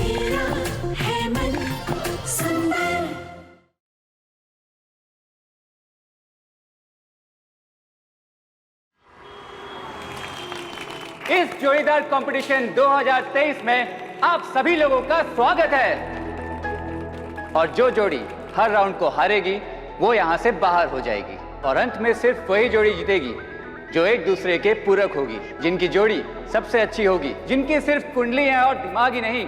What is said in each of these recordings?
मेरा है मन सुंदर। इस जोड़ीदार कंपटीशन 2023 में आप सभी लोगों का स्वागत है। और जो जोड़ी हर राउंड को हारेगी वो यहां से बाहर हो जाएगी और अंत में सिर्फ वही जोड़ी जीतेगी जो एक दूसरे के पूरक होगी, जिनकी जोड़ी सबसे अच्छी होगी, जिनकी सिर्फ कुंडलियां और दिमाग ही नहीं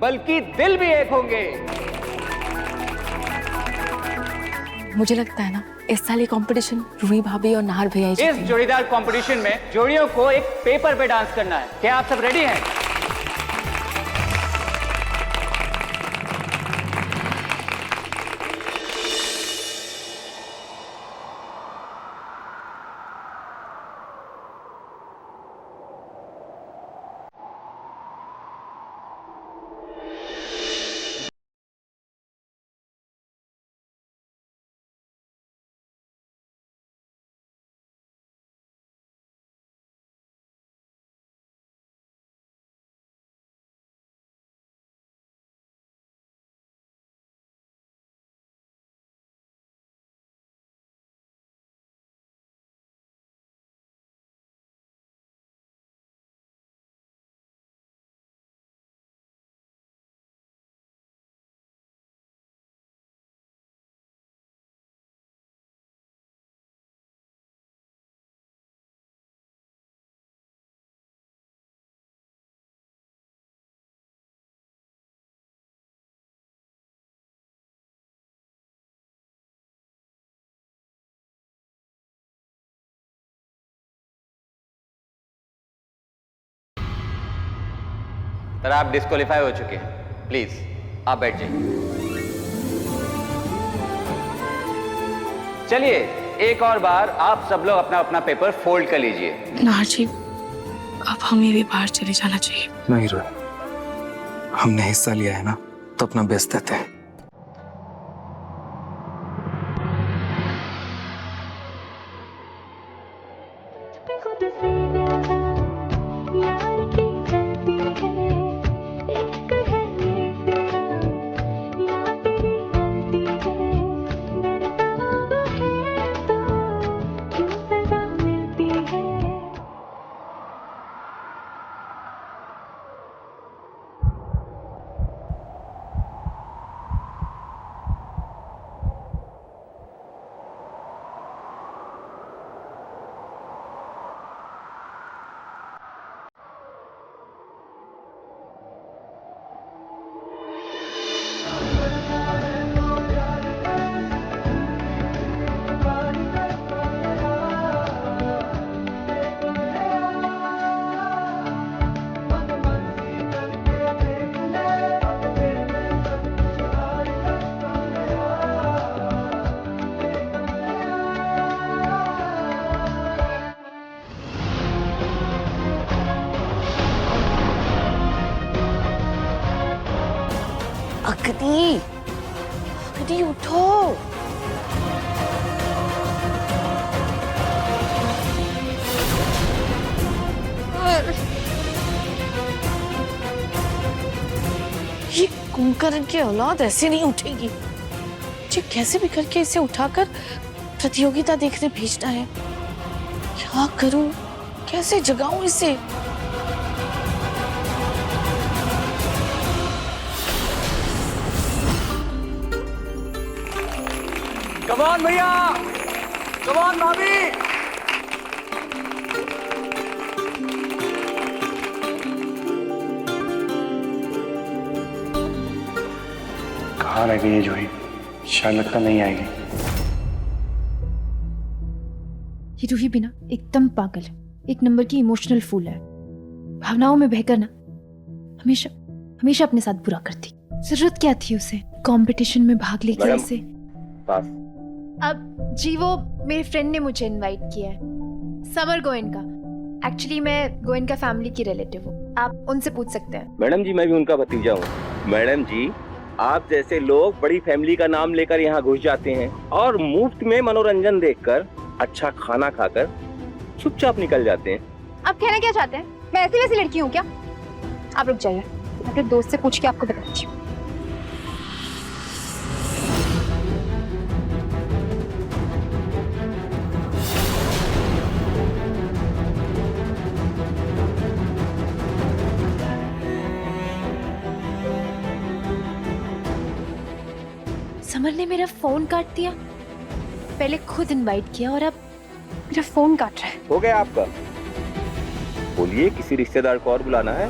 बल्कि दिल भी एक होंगे। मुझे लगता है ना इस साल ये कंपटीशन रूही भाभी और नाहर भैया ही इस जीतेंगे। जोड़ीदार कंपटीशन में जोड़ियों को एक पेपर पे डांस करना है। क्या आप सब रेडी हैं? तर आप डिस्क्वालीफाई हो चुके हैं। प्लीज आप बैठ जाइए। चलिए एक और बार आप सब लोग अपना अपना पेपर फोल्ड कर लीजिए। नाहर जी, अब हमें भी बाहर चले जाना चाहिए। नहीं रोहित, हमने हिस्सा लिया है ना तो अपना बेस्ट देते हैं। अगदी, अगदी उठो। ये कुंभकर्ण की औलाद ऐसे नहीं उठेगी। मुझे कैसे भी करके इसे उठाकर प्रतियोगिता देखने भेजना है। क्या करूं, कैसे जगाऊं इसे? कम ऑन भैया, कम ऑन भाभी। कहाँ रह गई ये जोड़ी? शायद लगता नहीं आएगी। ये रूही भी ना एकदम पागल है, एक नंबर की इमोशनल फूल है। भावनाओं में बहकर ना हमेशा हमेशा अपने साथ बुरा करती। जरूरत क्या थी उसे कंपटीशन में भाग लेकर इसे? अब जी वो मेरे फ्रेंड ने मुझे इनवाइट किया है, समर गोयन का। एक्चुअली मैं गोयन का फैमिली की रिलेटिव हूँ, आप उनसे पूछ सकते हैं। मैडम जी, मैं भी उनका भतीजा हूँ। मैडम जी, आप जैसे लोग बड़ी फैमिली का नाम लेकर यहाँ घुस जाते हैं और मुफ्त में मनोरंजन देखकर, अच्छा खाना खाकर चुपचाप निकल जाते हैं। आप कहना क्या चाहते हैं? मैं ऐसी वैसी लड़की हूँ क्या? आप रुक जाइए। मैं अपने दोस्त से पूछ के आपको बताती हूँ। समर ने मेरा फोन काट दिया, पहले खुद इनवाइट किया और अब मेरा फोन काट रहा है। हो गया आपका? बोलिए, किसी रिश्तेदार को और बुलाना है?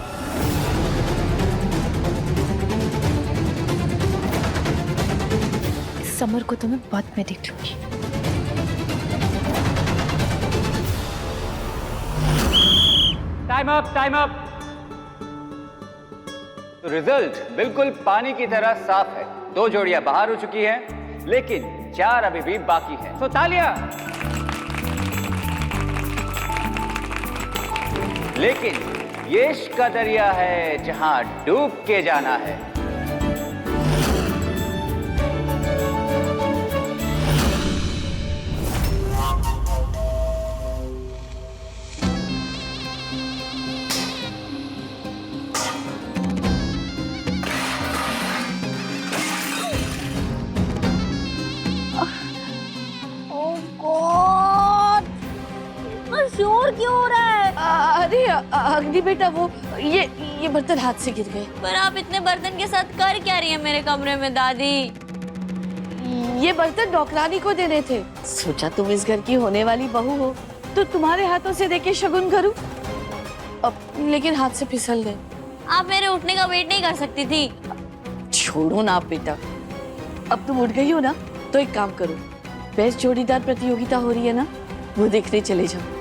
इस समर को तो मैं बाद में देख लूंगी। Time up, time up. तो रिजल्ट बिल्कुल पानी की तरह साफ है। 2 जोड़ियां बाहर हो चुकी हैं, लेकिन 4 अभी भी बाकी हैं। तो तालियां। लेकिन ये इश्क का दरिया है जहां डूब के जाना है। शोर क्यों हो रहा है? अरे अग्नि बेटा, वो ये बर्तन हाथ से गिर गए। पर आप इतने बर्तन के साथ कर क्या रही हैं मेरे कमरे में दादी? ये बर्तन नौकरानी को देने थे। सोचा तुम इस घर की होने वाली बहू हो तो तुम्हारे हाथों से देके शगुन करूं। अब लेकिन हाथ से फिसल गए। आप मेरे उठने का वेट नहीं कर सकती थी? छोड़ो ना बेटा, अब तुम उठ गई हो ना, तो एक काम करो, बेस्ट जोड़ीदार प्रतियोगिता हो रही है ना, वो देखने चले जाओ।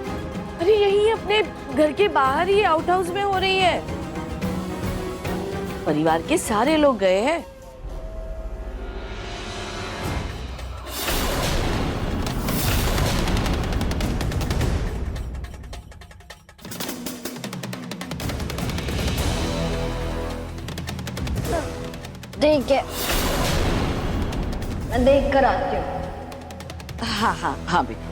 अरे यही अपने घर के बाहर ही आउट हाउस में हो रही है। परिवार के सारे लोग गए हैं। ठीक है, मैं देख कर आती हूँ। हाँ हाँ हाँ बेटा।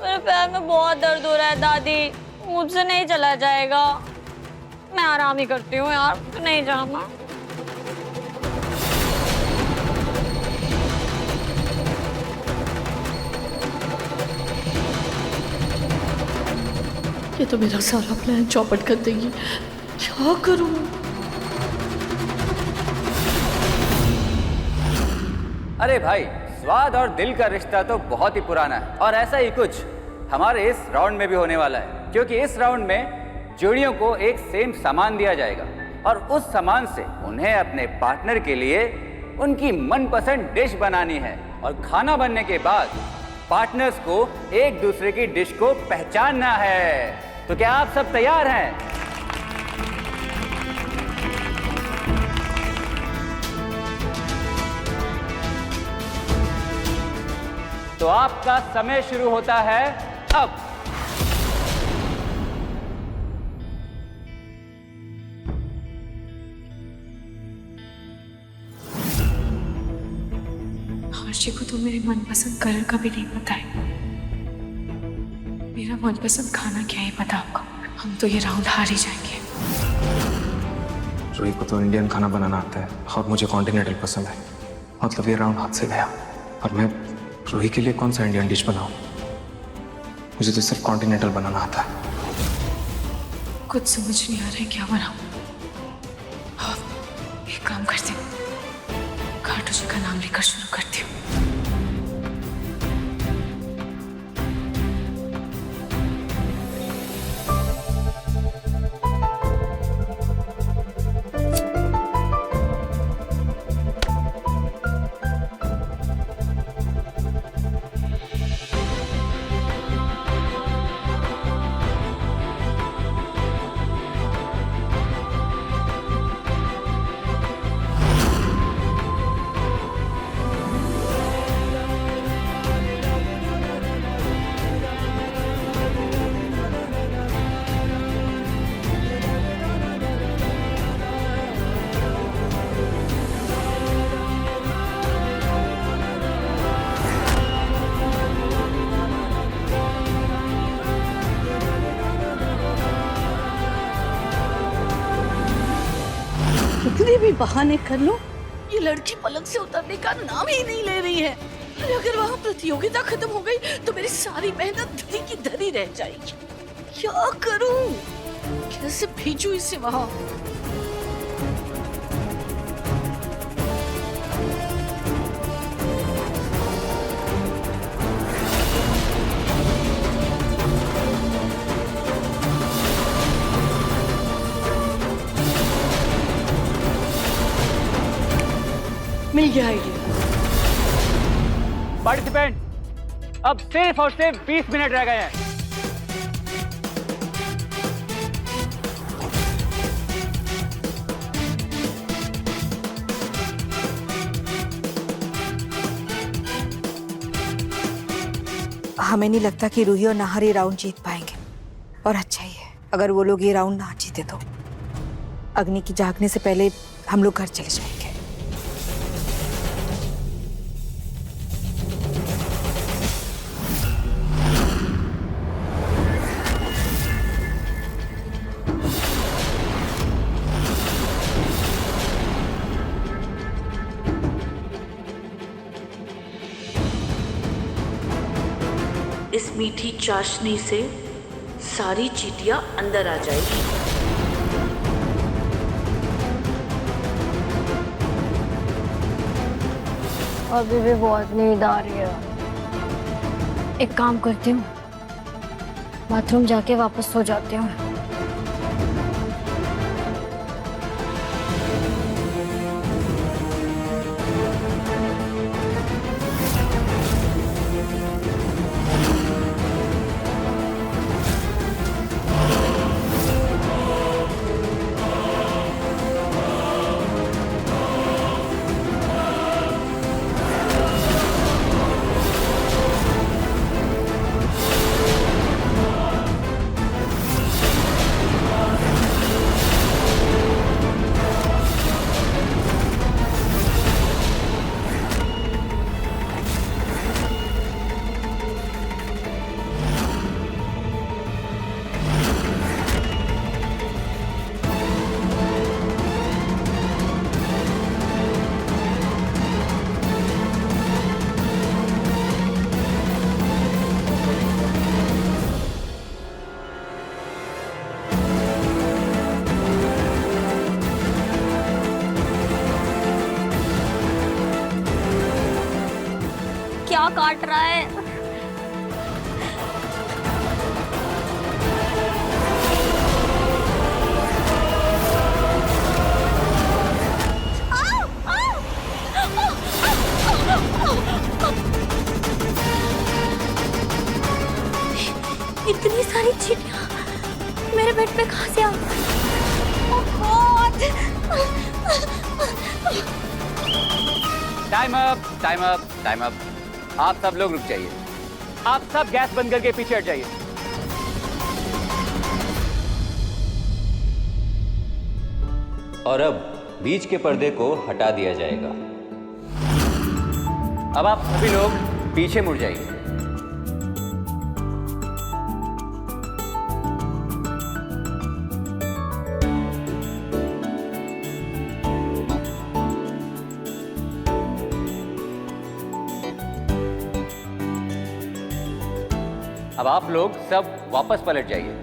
मेरे पैर में बहुत दर्द हो रहा है दादी, मुझसे नहीं चला जाएगा। मैं आराम ही करती हूँ यार, नहीं जाना। ये तो मेरा सारा प्लान चौपट कर देगी। क्या करूं? अरे भाई, स्वाद और दिल का रिश्ता तो बहुत ही पुराना है और ऐसा ही कुछ हमारे इस राउंड में भी होने वाला है, क्योंकि इस राउंड में जोड़ियों को एक सेम सामान दिया जाएगा और उस सामान से उन्हें अपने पार्टनर के लिए उनकी मनपसंद डिश बनानी है और खाना बनने के बाद पार्टनर्स को एक दूसरे की डिश को पहचानना है। तो क्या आप सब तैयार हैं? तो आपका समय शुरू होता है अब। हर्षी को तो मेरे मनपसंद कलर का भी नहीं पता है। मेरा मनपसंद खाना क्या है पता आपको? हम तो ये राउंड हार ही जाएंगे। रूही को तो इंडियन खाना बनाना आता है और मुझे कॉन्टिनेंटल पसंद है। मतलब ये राउंड हाथ से गया और मैं रूही के लिए कौन सा इंडियन डिश बनाऊं? मुझे तो सिर्फ कॉन्टिनेंटल बनाना आता है। कुछ समझ नहीं आ रहा है क्या बनाऊं। एक काम करती हूँ, खाटू जी का नाम लेकर शुरू करती हूँ। भी बहाने कर लो, ये लड़की पलंग से उतरने का नाम ही नहीं ले रही है। अरे अगर वहाँ प्रतियोगिता खत्म हो गई तो मेरी सारी मेहनत धरी की धरी रह जाएगी। क्या करूं? कैसे भेजूं इसे वहाँ? मिल गया आइडिया। पार्टिसिपेंट, अब सिर्फ और सिर्फ 20 मिनट रह गए हैं। हमें नहीं लगता कि रूही और नाहर ये राउंड जीत पाएंगे, और अच्छा ही है अगर वो लोग ये राउंड ना जीते तो। अग्नि की जागने से पहले हम लोग घर चले जाएंगे। इस मीठी चाशनी से सारी चींटियां अंदर आ जाएगी। अभी भी बहुत नींद आ रही है। एक काम करती हूँ, बाथरूम जाके वापस सो जाती हूँ। क्या काट रहा है? इतनी सारी चींटियां मेरे बेड पे कहां से आ? Time up, time up, time up. आप सब लोग रुक जाइए। आप सब गैस बंद करके पीछे हट जाइए। और अब बीच के पर्दे को हटा दिया जाएगा। अब आप सभी लोग पीछे मुड़ जाइए। अब आप लोग सब वापस पलट जाइए।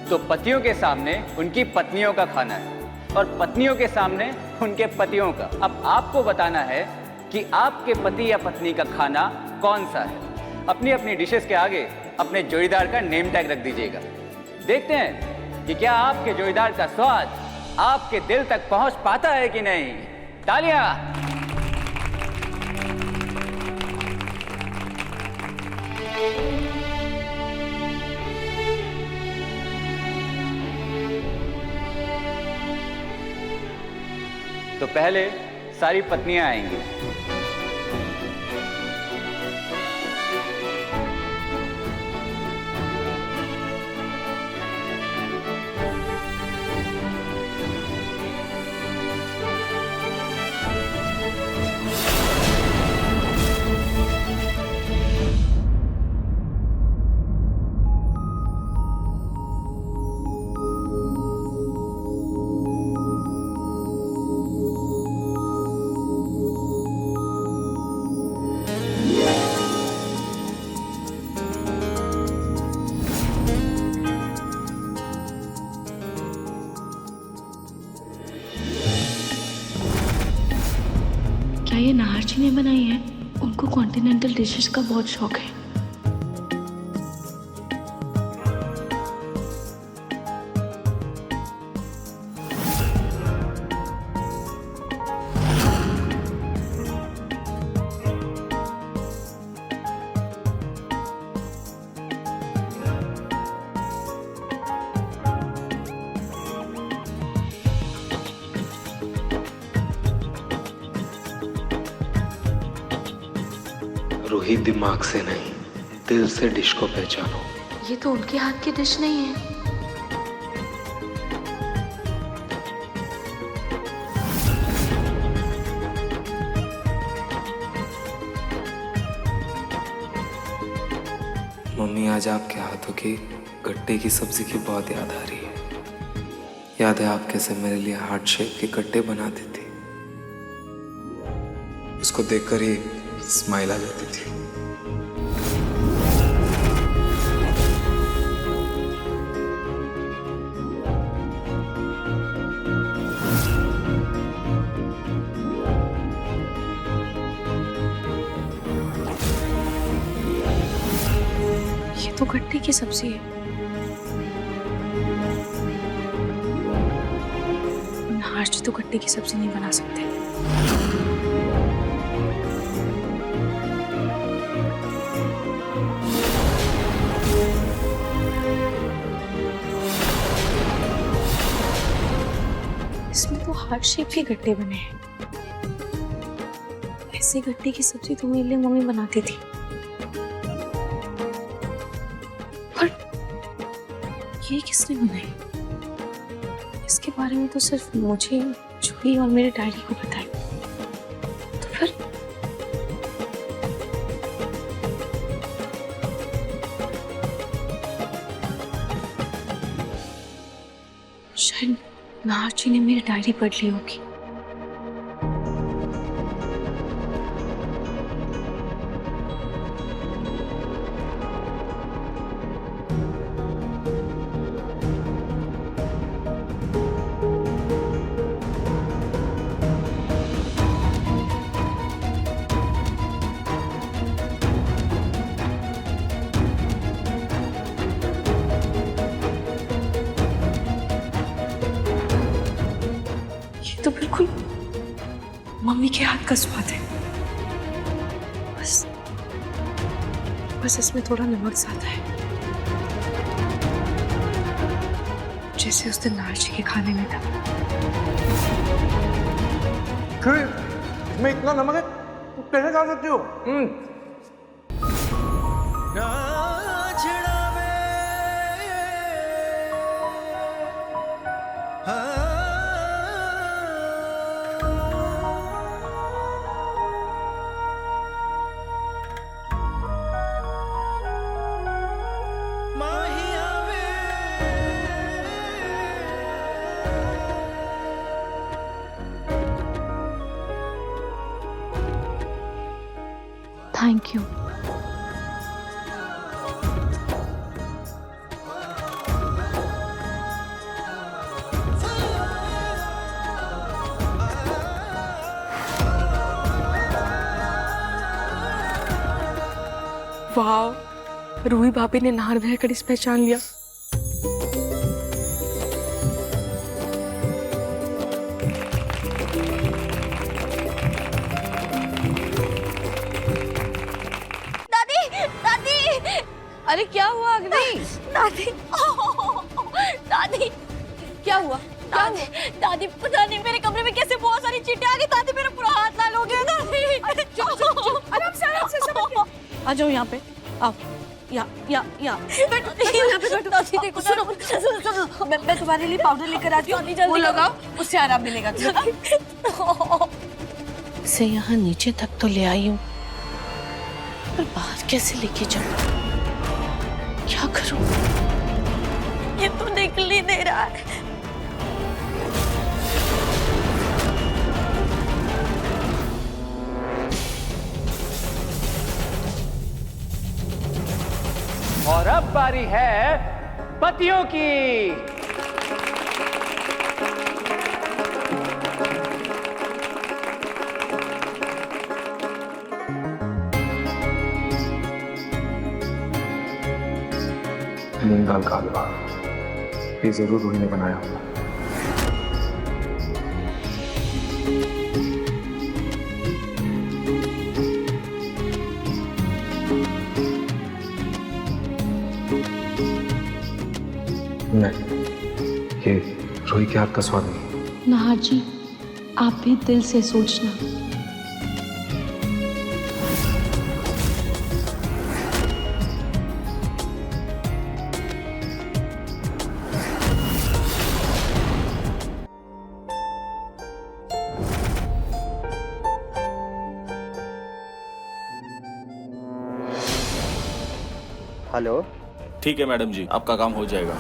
तो पतियों के सामने उनकी पत्नियों का खाना है और पत्नियों के सामने उनके पतियों का। अब आपको बताना है कि आपके पति या पत्नी का खाना कौन सा है। अपनी अपनी डिशेस के आगे अपने जोड़ीदार का नेम टैग रख दीजिएगा। देखते हैं कि क्या आपके जोड़ीदार का स्वाद आपके दिल तक पहुंच पाता है कि नहीं। तालियां। तो पहले सारी पत्नियां आएंगी। क्या ये नाहर जी ने बनाई है? उनको कॉन्टिनेंटल डिशेस का बहुत शौक है। रूही, दिमाग से नहीं, दिल से डिश को पहचानो। ये तो उनके हाथ की डिश नहीं है। मम्मी, आज आपके हाथों की गट्टे की सब्जी की बहुत याद आ रही है। याद है आप कैसे मेरे लिए हार्ट शेप के गट्टे बनाती थी। उसको देखकर ही स्माइल आ जाती थी। ये तो गट्टे की सब्जी है। नाहर जी तो गट्टे की सब्जी नहीं बना सकते। इसमें तो हार्ट शेप के गट्टे बने हैं। ऐसे गट्टे की सब्जी तो मेरे लिए मम्मी बनाती थी। पर ये किसने बनाई? इसके बारे में तो सिर्फ मुझे, जूही और मेरे डैडी को पता है। तो फिर शायद नाहर जी ने मेरी डायरी पढ़ ली होगी। तो बिल्कुल मम्मी के हाथ का स्वाद है। बस इसमें थोड़ा नमक ज्यादा है, जैसे उस दिन नाहर जी के खाने में था। इसमें इतना नमक है, तुम कैसे खा सकती हो? Thank you. वाह, रूही भाभी ने नाहर भैया का डिश पहचान लिया। अरे क्या हुआ अग्नि? दादी, दादी क्या हुआ? दादी, दादी पता नहीं मेरे कमरे में कैसे बहुत सारी चींटियां आ गई। दादी मेरा पूरा हाथ लाल हो गया। दादी आराम से आ जाओ यहाँ पे, आओ। या यहाँ पे बैठो। दादी देखो, सुनो, मैं तुम्हारे लिए पाउडर लेकर आती हूँ, वो लगाओ, उससे आराम मिलेगा। इसे यहाँ नीचे तक तो ले आई हूँ, पर बाहर कैसे लेके जाऊँ? क्या करूं? ये तो निकल ही नहीं रहा है। और अब बारी है पतियों की। नैनीताल का हलवा ये जरूर रूही ने बनाया होगा। नहीं, ये रूही के हाथ का स्वाद नहीं। नाहर जी, आप भी दिल से सोचना। हेलो। ठीक है मैडम जी, आपका काम हो जाएगा।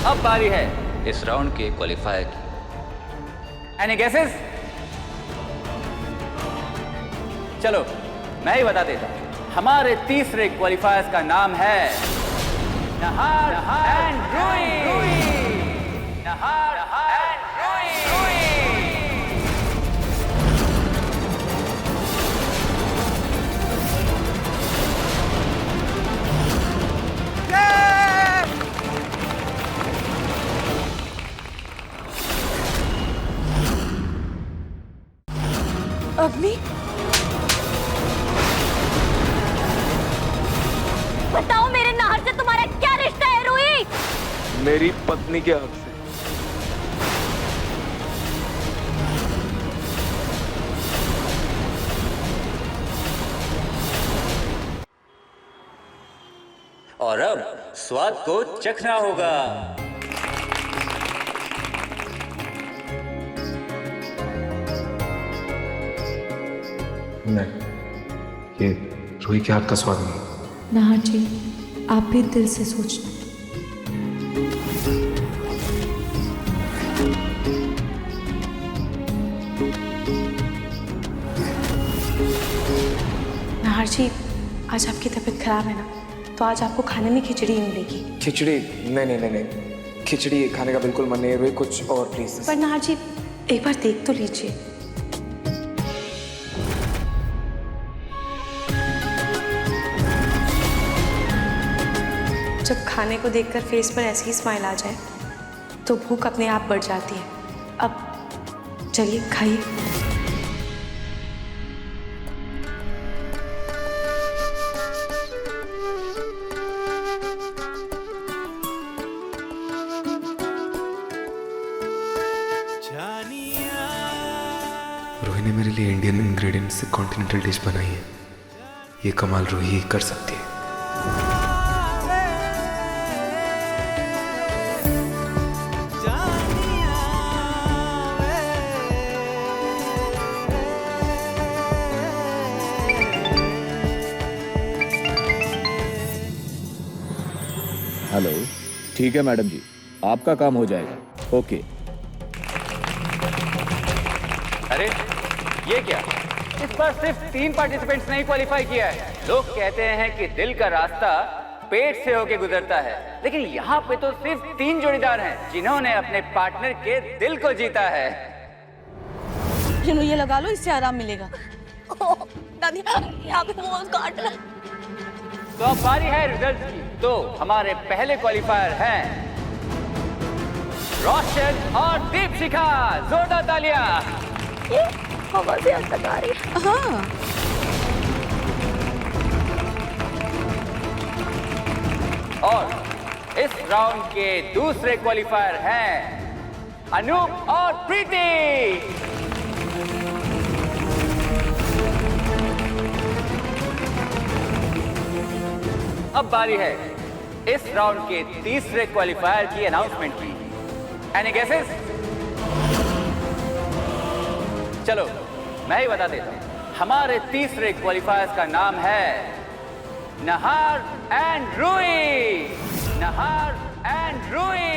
अब बारी है इस राउंड के क्वालिफायर की। Any guesses? चलो मैं ही बता देता हूं। हमारे तीसरे क्वालिफायर्स का नाम है नहार and Ruhi. Nahar and Ruhi. अग्नि, बताओ मेरे नाहर से तुम्हारा क्या रिश्ता है रूही? मेरी पत्नी के हक से। और अब स्वाद को चखना होगा। नहीं, ये रूही के हाथ का स्वाद नहीं। नाहर जी, आप भी दिल से सोचना। नाहर जी, आज आपकी तबीयत खराब है ना, तो आज आपको खाने में खिचड़ी ही मिलेगी। खिचड़ी? नहीं नहीं नहीं नहीं, खिचड़ी खाने का बिल्कुल मन नहीं है रूही, कुछ और प्लीज। पर नाहर जी, एक बार देख तो लीजिए। जब खाने को देखकर फेस पर ऐसी ही स्माइल आ जाए तो भूख अपने आप बढ़ जाती है। अब चलिए खाइए। रूही ने मेरे लिए इंडियन इंग्रेडिएंट्स से कॉन्टिनेंटल डिश बनाई है। ये कमाल रूही ही कर सकती है। हेलो। ठीक है मैडम जी, आपका काम हो जाएगा। ओके। अरे ये क्या, इस बार सिर्फ 3 पार्टिसिपेंट्स ने क्वालिफाई किया है। लोग कहते हैं कि दिल का रास्ता पेट से होके गुजरता है, लेकिन यहाँ पे तो सिर्फ 3 जोड़ीदार हैं जिन्होंने अपने पार्टनर के दिल को जीता है। ये लगा लो, इससे आराम मिलेगा। दादी, यहाँ पे वो काट रहा है। तो अब बारी है रिजल्ट की। तो हमारे पहले क्वालिफायर हैं रोशन और दीपशिखा। जोरदार तालियां। ये हवा से हंस आ रही है। हाँ। और इस राउंड के दूसरे क्वालिफायर हैं अनूप और प्रीति। अब बारी है इस राउंड के तीसरे क्वालिफायर की अनाउंसमेंट की। Any guesses? चलो मैं ही बता देता हूं। हमारे तीसरे क्वालिफायर्स का नाम है नहार and Ruhi. Nahar and Ruhi.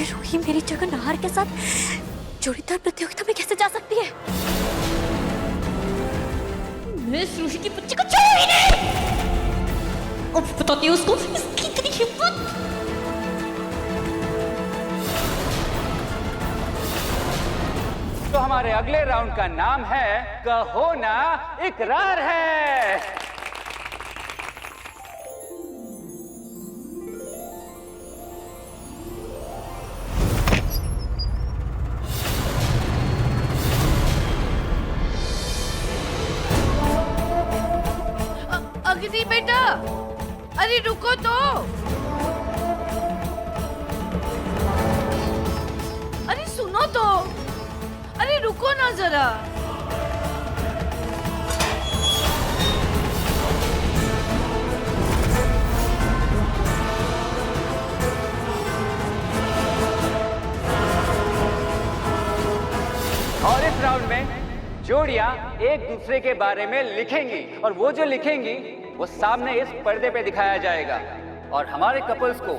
Ruhi मेरी जगह नाहर के साथ जोड़ीदार प्रतियोगिता में कैसे जा सकती है? मैं इस रूही की बच्ची को छोड़ूंगी नहीं। और बताती हूँ उसको इसकी इतनी हिम्मत। तो हमारे अगले राउंड का नाम है कहो ना इकरार है। अग्नि बेटा, अरे रुको तो। अरे सुनो तो, अरे रुको ना जरा। और इस राउंड में जोड़ियां एक दूसरे के बारे में लिखेंगी और वो जो लिखेंगी वो सामने इस पर्दे पे दिखाया जाएगा और हमारे कपल्स को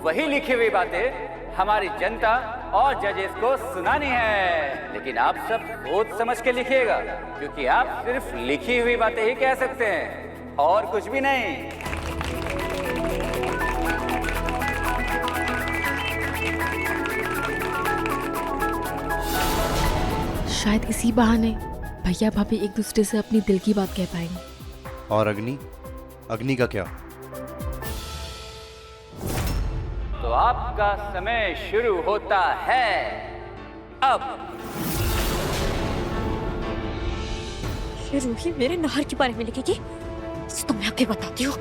वही लिखी हुई बातें हमारी जनता और जजेस को सुनानी है। लेकिन आप सब सोच समझ के लिखिएगा क्योंकि आप सिर्फ लिखी हुई बातें ही कह सकते हैं और कुछ भी नहीं। शायद इसी बहाने भैया भाभी एक दूसरे से अपनी दिल की बात कह पाएंगे। और अग्नि, अग्नि का क्या? तो आपका समय शुरू होता है अब। ये रूही मेरे नहर के बारे में लिखेगी, इसे तो मैं आगे बताती हूँ।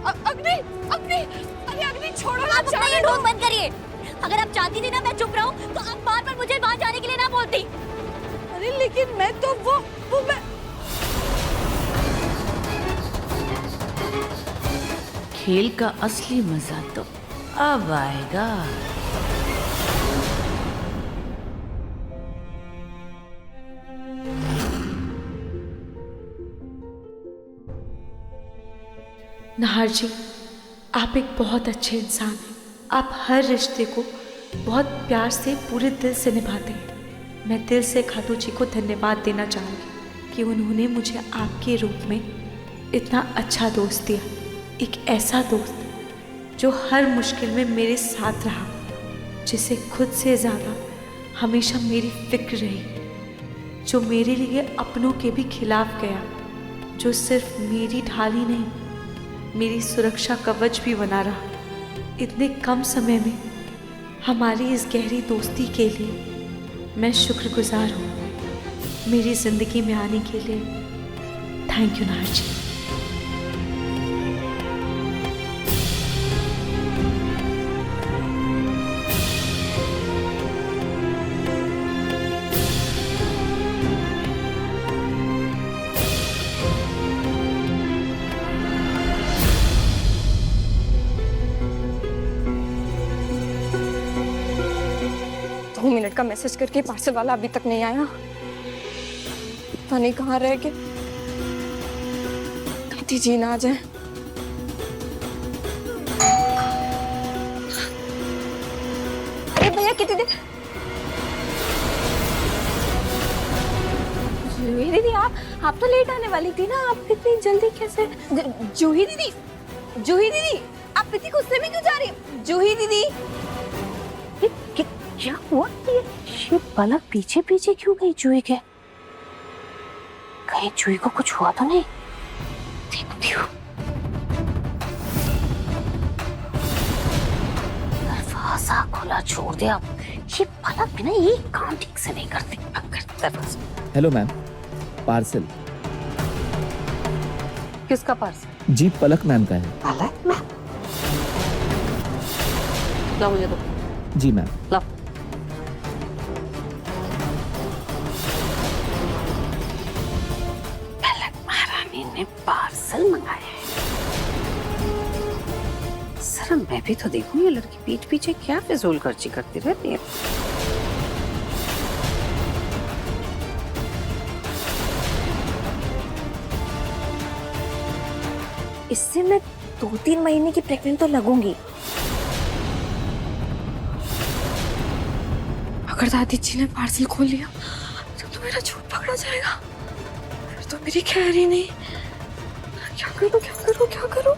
अग्नि, अग्नि, अरे अग्नि छोड़ो ना, आप अपना ये ढोंग बंद करिए। अगर आप चाहती थी ना मैं चुप रहूं, तो आप बार-बार मुझे वहां जाने के लिए ना बोलती। अरे लेकिन मैं तो वो मैं खेल का असली मजा तो अब आएगा। नाहर जी, आप एक बहुत अच्छे इंसान हैं। आप हर रिश्ते को बहुत प्यार से पूरे दिल से निभाते हैं। मैं दिल से खातू जी को धन्यवाद देना चाहूँगी कि उन्होंने मुझे आपके रूप में इतना अच्छा दोस्त दिया। एक ऐसा दोस्त जो हर मुश्किल में मेरे साथ रहा, जिसे खुद से ज़्यादा हमेशा मेरी फिक्र रही, जो मेरे लिए अपनों के भी खिलाफ गया, जो सिर्फ मेरी ढाल ही नहीं मेरी सुरक्षा कवच भी बना रहा। इतने कम समय में हमारी इस गहरी दोस्ती के लिए मैं शुक्रगुजार हूँ। मेरी ज़िंदगी में आने के लिए thank you Nahar ji. Minute का मैसेज करके पार्सल वाला अभी तक नहीं आया। पता नहीं कहाँ रह गए। कहती जी ना आ जाए। अरे भैया कितनी देर। जूही दीदी आप तो लेट आने वाली थी ना, आप इतनी जल्दी कैसे? जूही दीदी, जूही दीदी आप इतनी गुस्से में क्यों जा रही हैं? जूही दीदी क्या हुआ? ये पलक पीछे पीछे क्यों गई जूही के? कहीं जूही को कुछ हुआ तो नहीं? देखती हूँ। दरवाजा खुला छोड़ दिया। ये पलक भी ना ये काम ठीक से नहीं करती। दरवाजा। Hello ma'am, parcel. किसका पार्सल? जी पलक मैम का है। पलक मैम? ला मुझे दो। जी मैम। ला। ने पार्सल मंगाया है। सर मैं भी तो देखूं ये लड़की पीठ पीछे क्या फिजूल खर्ची करती रहती है। इससे मैं 2-3 महीने की प्रेग्नेंट तो लगूंगी। अगर दादी जी ने पार्सल खोल लिया तो मेरा झूठ पकड़ा जाएगा। तो मेरी खैर ही नहीं। क्या करूं क्या करूं क्या करूं?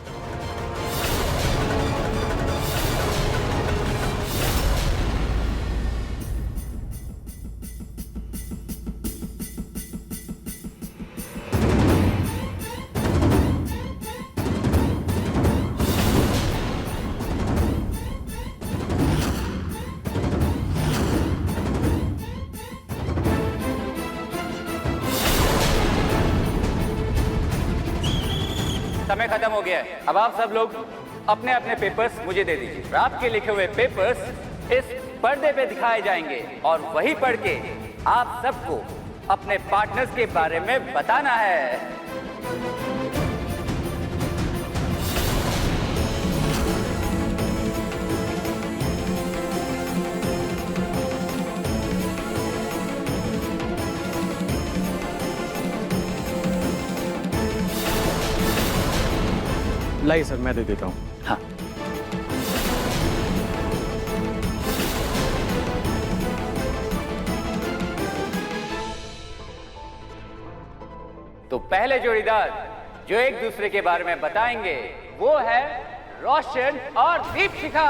समय खत्म हो गया है। अब आप सब लोग अपने अपने पेपर्स मुझे दे दीजिए। और आपके लिखे हुए पेपर्स इस पर्दे पे दिखाए जाएंगे और वही पढ़ के आप सबको अपने पार्टनर्स के बारे में बताना है। लाइए सर, मैं दे देता हूँ। हाँ। तो पहले जोड़ीदार जो एक दूसरे के बारे में बताएंगे वो है रोशन और दीपशिखा।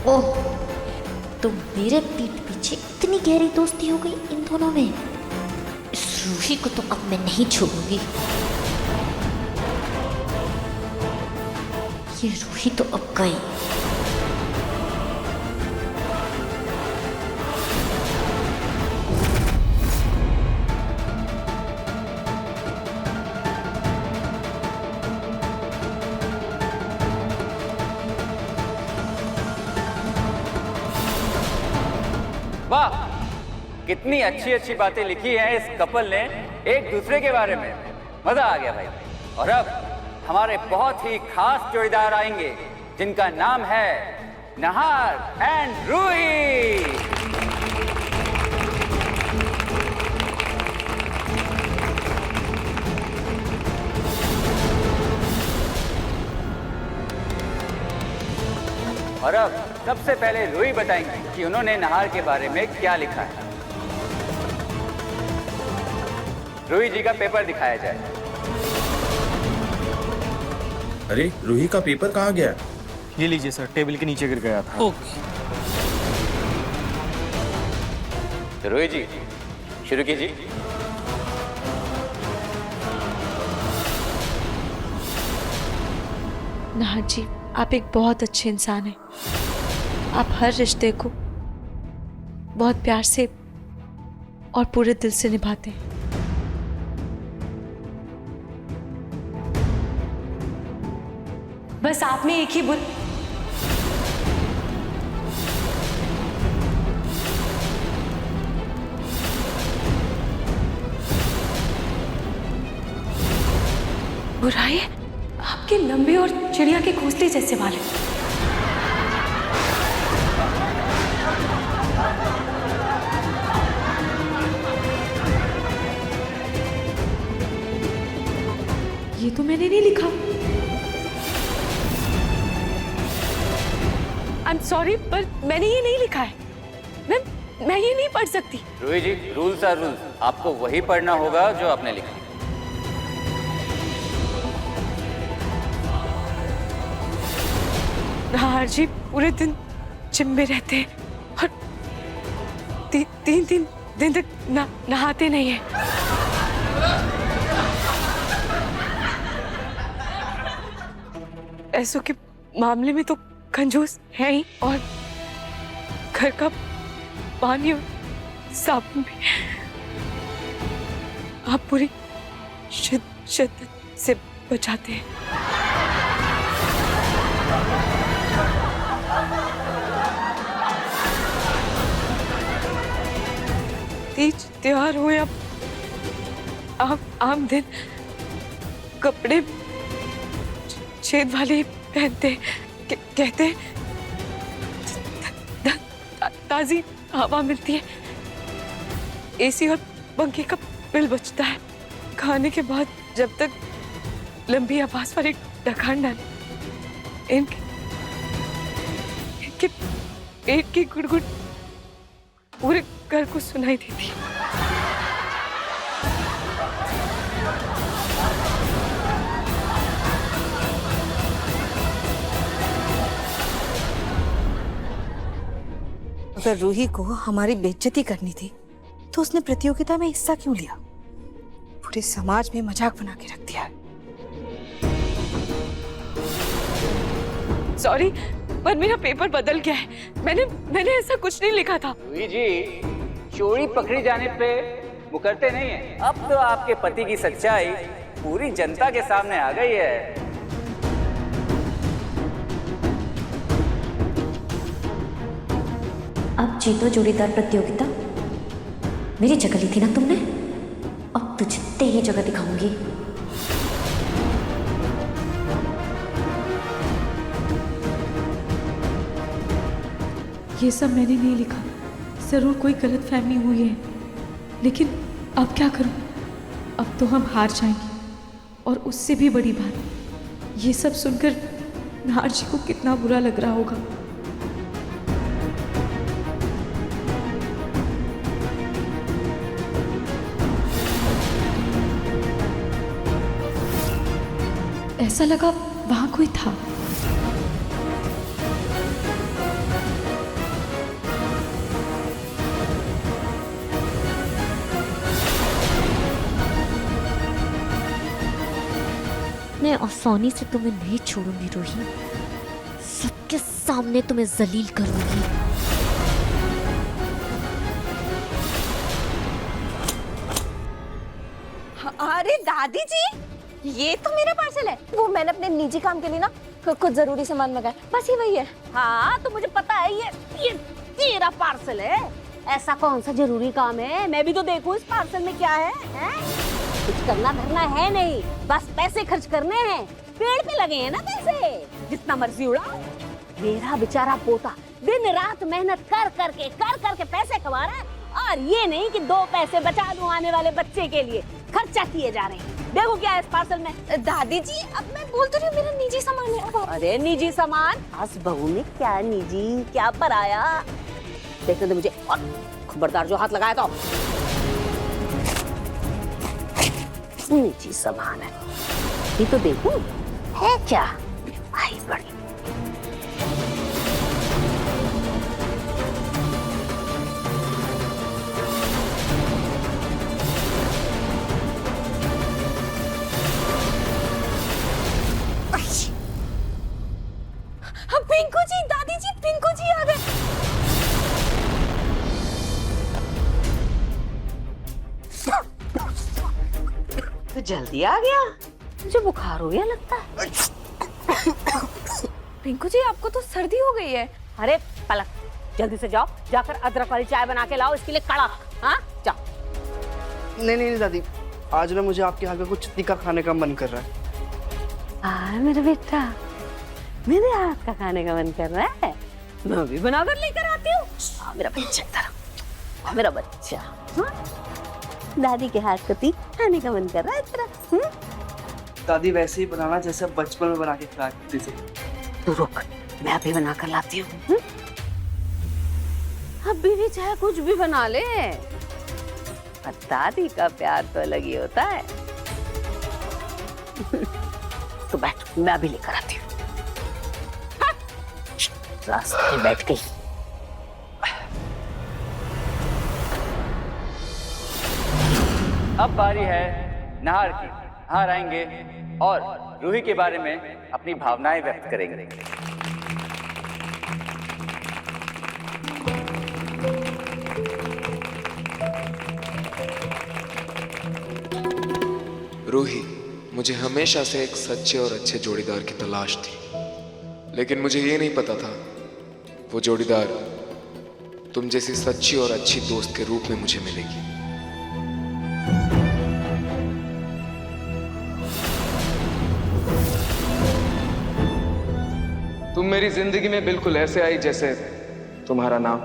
ओह, तो मेरे पीठ पीछे इतनी गहरी दोस्ती हो गई इन दोनों में। इस रूही को तो अब मैं नहीं छोड़ूंगी। ये रूही तो अब गई। वाह, कितनी अच्छी अच्छी बातें लिखी हैं इस कपल ने एक दूसरे के बारे में। मजा आ गया भाई। और अब हमारे बहुत ही खास जोड़ीदार आएंगे जिनका नाम है नहार एंड रूही। और अब सबसे पहले रूही बताएंगे कि उन्होंने नहार के बारे में क्या लिखा है। रूही जी का पेपर दिखाया जाए। अरे रूही का पेपर कहाँ गया? ये लीजिए सर, टेबल के नीचे गिर गया था। तो रूही जी शुरू कीजिए। नाहर जी, आप एक बहुत अच्छे इंसान हैं। आप हर रिश्ते को बहुत प्यार से और पूरे दिल से निभाते हैं। बस आप में एक ही बुराई, आपके लंबे और चिड़िया के घोंसले जैसे वाले। ये तो मैंने नहीं लिखा। आई एम सॉरी, पर मैंने ये नहीं लिखा है। मैं ये नहीं पढ़ सकती। रूही जी, रूल्स आर रूल्स। आपको वही पढ़ना होगा जो आपने लिखा। नहार जी पूरे दिन जिम में रहते हैं और तीन दिन तक नहाते नहीं है। ऐसों के मामले में तो कंजूस है ही, और घर का पानी और साबुन भी आप पूरी शिद्दत से बचाते हैं। तीज त्योहार हो या आम दिन, कपड़े छेद वाले पहनते, कहते ताजी हवा मिलती है, एसी और पंखे का बिल बचता है, खाने के बाद जब तक लंबी आवाज पर एक डकार डाले, इनके पेट की गुड़गुड़ पूरे घर को सुनाई देती। अगर रूही को हमारी बेइज्जती करनी थी तो उसने प्रतियोगिता में हिस्सा क्यों लिया? पूरे समाज में मजाक बना के रख दिया है। सॉरी, पर मेरा पेपर बदल गया है। मैंने ऐसा कुछ नहीं लिखा था। रूही जी, चोरी पकड़ी जाने पे मुकरते नहीं है। अब तो आपके पति की सच्चाई पूरी जनता के सामने आ गई है। अब जीतो जोड़ीदार प्रतियोगिता। मेरी जगह ली थी ना तुमने, अब तुझे तेरी जगह दिखाऊंगी। ये सब मैंने नहीं लिखा, जरूर कोई गलतफहमी हुई है, लेकिन अब क्या करूं? अब तो हम हार जाएंगे। और उससे भी बड़ी बात, ये सब सुनकर नाहर जी को कितना बुरा लग रहा होगा। ऐसा लगा वहां कोई था। मैं आसानी से तुम्हें नहीं छोड़ूंगी रूही, सबके सामने तुम्हें जलील करूंगी। अरे दादी जी, ये तो मेरा पार्सल है। वो मैंने अपने निजी काम के लिए ना कुछ जरूरी सामान मंगाया, बस ये वही है। हाँ तो मुझे पता है ये तेरा पार्सल है। ऐसा कौन सा जरूरी काम है? मैं भी तो देखूं इस पार्सल में क्या है, कुछ करना धरना है नहीं, बस पैसे खर्च करने हैं। पेड़ पे लगे हैं ना पैसे, जितना मर्जी उड़ाओ। मेरा बेचारा पोता दिन रात मेहनत कर करके पैसे कमा रहा है, और ये नहीं कि 2 पैसे बचा दूं आने वाले बच्चे के लिए, खर्चा किए जा रहे हैं। देखो क्या है इस पार्सल में। दादी जी, अब मैं बोल तो रही हूँ, मेरा निजी सामान है। अरे निजी सामान? आज बहू में क्या निजी क्या पराया? देखने दे मुझे, और खबरदार जो हाथ लगाया तो। निजी सामान है, ये तो देखूं है क्या। आई बड़ी पिंकू जी, दादी जी, पिंकू जी आ गए। तो जल्दी आ गया, मुझे बुखार हो गया लगता है। पिंकू जी, आपको तो सर्दी हो गई है। अरे पलक, जल्दी से जाओ, जाकर अदरक वाली चाय बना के लाओ इसके लिए कड़क। हाँ जाओ। नहीं दादी, आज ना मुझे आपके हाथ का कुछ तीखा खाने का मन कर रहा है। मेरा बेटा, मेरे हाथ का खाने का मन कर रहा है, मैं भी बनाकर लेकर आती हूँ। मेरा बच्चा इधर, मेरा बच्चा। दादी के हाथ का तीखा खाने का मन कर रहा है तेरा। दादी वैसे ही बनाना जैसे बचपन में बना के खिलाया करती थी। तू रुक, मैं अभी बना कर लाती हूँ। अभी भी चाहे कुछ भी बना ले, पर दादी का प्यार तो अलग ही होता है। तो बैठ, मैं अभी लेकर आती हूँ। रास्ते में बैठ गई। अब बारी है नाहर की। नाहर आएंगे और रूही के बारे में अपनी भावनाएं व्यक्त करेंगे। रूही, मुझे हमेशा से एक सच्चे और अच्छे जोड़ीदार की तलाश थी, लेकिन मुझे ये नहीं पता था वो जोड़ीदार तुम जैसी सच्ची और अच्छी दोस्त के रूप में मुझे मिलेगी। तुम मेरी जिंदगी में बिल्कुल ऐसे आई जैसे तुम्हारा नाम,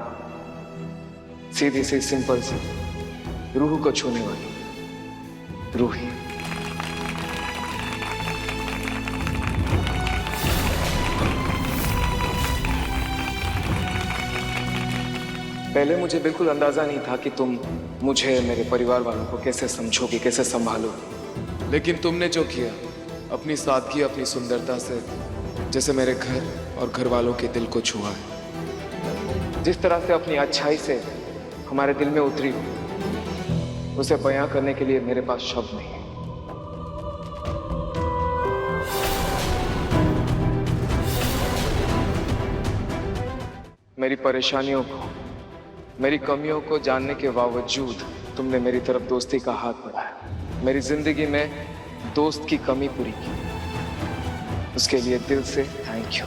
सीधी सी सिंपल सी रूह को छूने वाली रूही। पहले मुझे बिल्कुल अंदाजा नहीं था कि तुम मुझे, मेरे परिवार वालों को कैसे समझोगी, कैसे संभालोगी। लेकिन तुमने जो किया, अपनी सादगी, अपनी सुंदरता से जैसे मेरे घर और घर वालों के दिल को छुआ है। जिस तरह से अपनी अच्छाई से हमारे दिल में उतरी हो, उसे बयां करने के लिए मेरे पास शब्द नहीं है। मेरी परेशानियों को, मेरी कमियों को जानने के बावजूद तुमने मेरी तरफ दोस्ती का हाथ बढ़ाया, मेरी जिंदगी में दोस्त की कमी पूरी की। उसके लिए दिल से थैंक यू।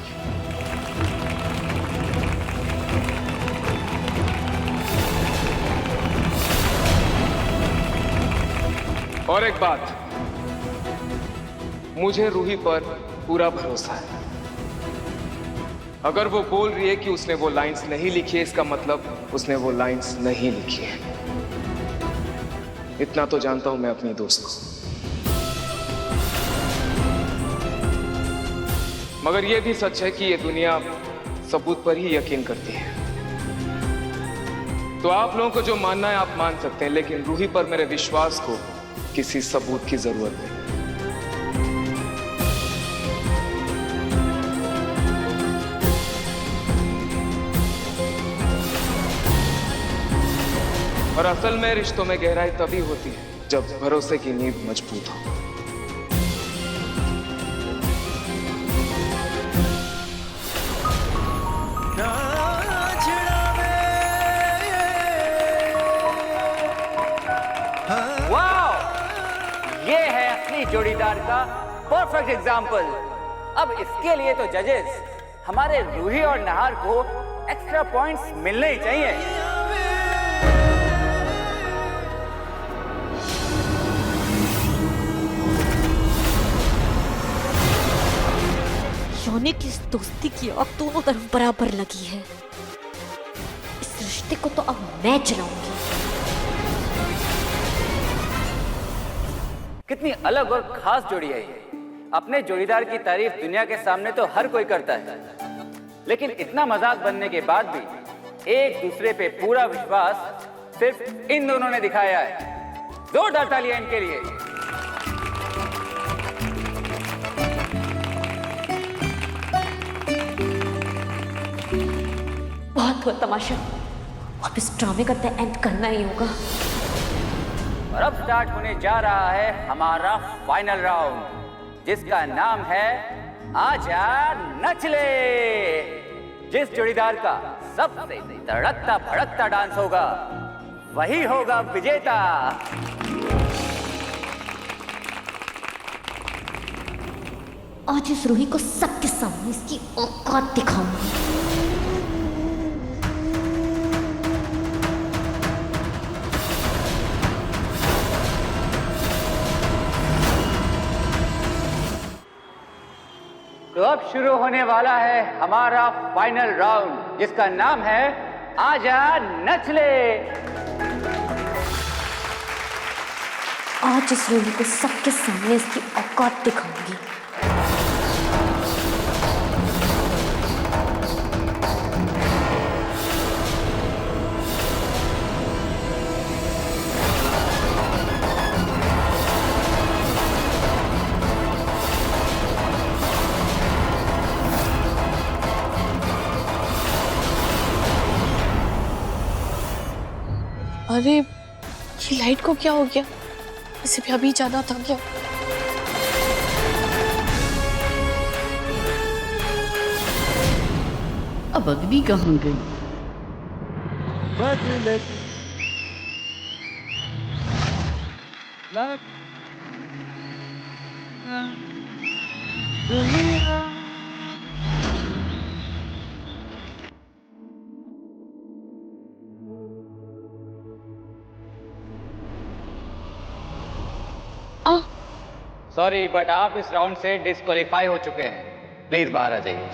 और एक बात, मुझे रूही पर पूरा भरोसा है। अगर वो बोल रही है कि उसने वो लाइंस नहीं लिखी है, इसका मतलब उसने वो लाइंस नहीं लिखी है। इतना तो जानता हूं मैं अपनी दोस्त को। मगर यह भी सच है कि ये दुनिया सबूत पर ही यकीन करती है। तो आप लोगों को जो मानना है आप मान सकते हैं, लेकिन रूही पर मेरे विश्वास को किसी सबूत की जरूरत नहीं। और असल में रिश्तों में गहराई तभी होती है जब भरोसे की नींव मजबूत हो। वाओ! ये है असली जोड़ीदार का परफेक्ट एग्जाम्पल। अब इसके लिए तो जजेस हमारे रूही और नहार को एक्स्ट्रा पॉइंट्स मिलने ही चाहिए। योनी की इस दोस्ती की आग दोनों तरफ बराबर लगी है। इस रिश्ते को तो अब मैं चलाऊंगी। कितनी अलग और खास जोड़ी है ये। अपने जोड़ीदार की तारीफ दुनिया के सामने तो हर कोई करता है, लेकिन इतना मजाक बनने के बाद भी एक दूसरे पे पूरा विश्वास सिर्फ इन दोनों ने दिखाया है। जोरदार तालियां इनके लिए। बहुत हुआ तमाशा, अब इस ड्रामे का एंड करना ही होगा। और अब स्टार्ट होने जा रहा है हमारा फाइनल राउंड, जिसका नाम है आजा नच ले। जिस जोड़ीदार का सबसे तड़कता भड़कता डांस होगा वही होगा विजेता। आज इस रूही को सबके सामने इसकी औकात दिखाऊंगी। तो अब शुरू होने वाला है हमारा फाइनल राउंड, जिसका नाम है आजा नच ले। आज इस रूही को सबके सामने इसकी औकात दिखाऊंगी। अरे ये लाइट को क्या हो गया? इसे भी अभी जाना था क्या? अब अग्नि कहाँ गई? बदले दुनिया सॉरी बट आप इस राउंड से डिस्क्वालीफाई हो चुके हैं। प्लीज बाहर आ जाइए।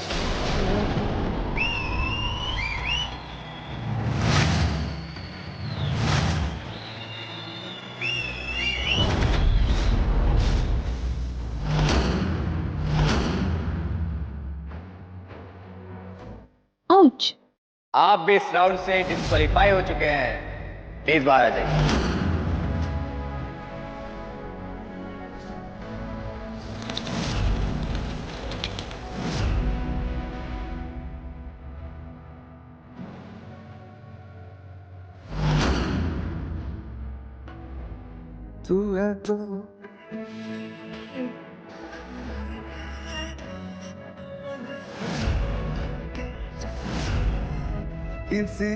आउच। आप भी इस राउंड से डिस्क्वालीफाई हो चुके हैं, प्लीज बाहर आ जाइए। तू है तो इसी